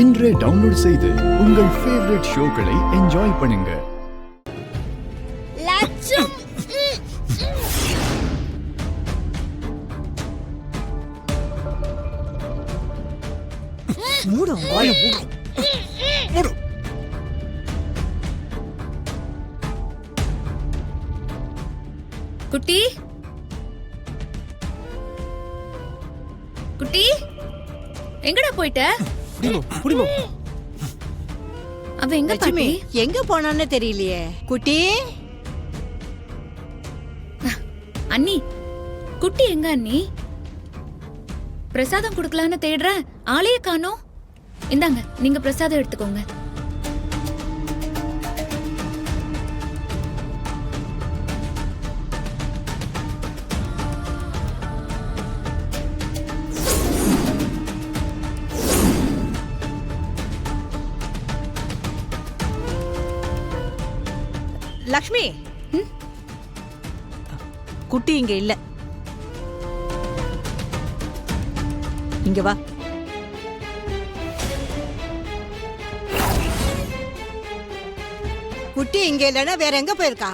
இன்றே டவுன்லோட் செய்து உங்கள் ஃபேவரட் ஷோக்களை என்ஜாய் பண்ணுங்க. குட்டி குட்டி எங்கடா போயிட்ட? அவ எங்க பாட்டி? எங்க போனான்னு தெரியலையே. குட்டி அண்ணி, குட்டி எங்க அண்ணி? பிரசாதம் குடுக்கலான்னு தேடுறேன், ஆளையே காணோம். இந்தாங்க, நீங்க பிரசாதம் எடுத்துக்கோங்க. லக்ஷ்மி, குட்டி இங்க இல்ல. இங்க வா. குட்டி இங்க இல்லன்னா வேற எங்க போயிருக்கா?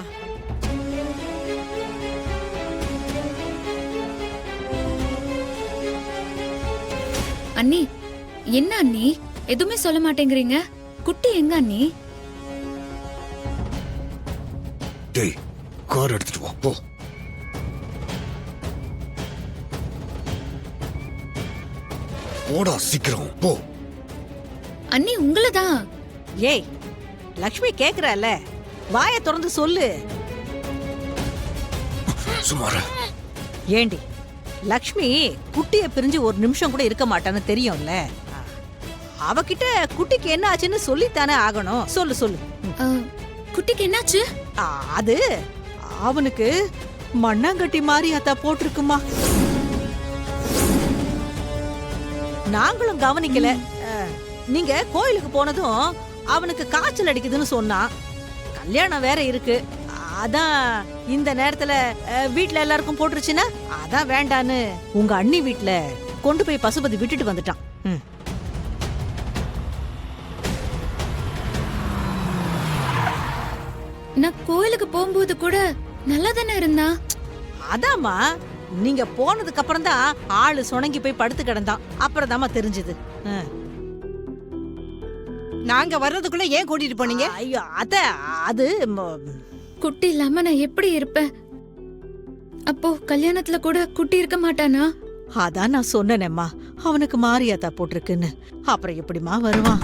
அண்ணி, என்ன அண்ணி எதுவுமே சொல்ல மாட்டேங்கிறீங்க? குட்டி எங்க அண்ணி? டேய், கார் எடுத்துட்டு வா, போ. போடா சீக்கிரம், போ. அண்ணி உங்களதான். ஏய், லக்ஷ்மி கேக்குறால, வாயை திறந்து சொல்லு. சுமாரா. ஏண்டி, லக்ஷ்மி குட்டிய பிரிஞ்சு ஒரு நிமிஷம் கூட இருக்க மாட்டான்னு தெரியும்ல. அவகிட்ட குட்டிக்கு என்ன ஆச்சுன்னு சொல்லித்தானே ஆகணும். சொல்லு சொல்லு. குட்டிக்கு என்னாச்சு? அது அவனுக்கு மண்ணாங்கட்டி மாதிரி அத்தா போட்டிருக்குமா. நாங்களும் கவனிக்கல. நீங்க கோயிலுக்கு போனதும் அவனுக்கு காய்ச்சல் அடிக்குதுன்னு சொன்னான். கல்யாணம் வேற இருக்கு, அதான் இந்த நேரத்துல வீட்டுல எல்லாருக்கும் போட்டுருச்சுன்னா அதான் வேண்டான்னு உங்க அண்ணி வீட்டுல கொண்டு போய் பசுபதி விட்டுட்டு வந்துட்டான். நான் கோயிலுக்கு போகும்போது கூட நல்லா தானே இருந்தா. அதாம்மா, நீங்க போனதுக்கு அப்புறம் தான் ஆளு சுணங்கி போய் படுத்து கிடந்தான். அப்புறம் தாமா தெரிஞ்சது. நாங்க வர்றதுக்குள்ள ஏன் கூட்டிட்டு போனீங்க? ஐயோ அத அது குட்டி இல்லாம நான் எப்படி இருப்பேன்? அப்போ கல்யாணத்துல கூட குட்டி இருக்க மாட்டானா? அதான் நான் சொன்னேனேம்மா, அவனுக்கு மாரியாத்தா போட்டிருக்குன்னு. அப்புறம் எப்படிமா வருவான்?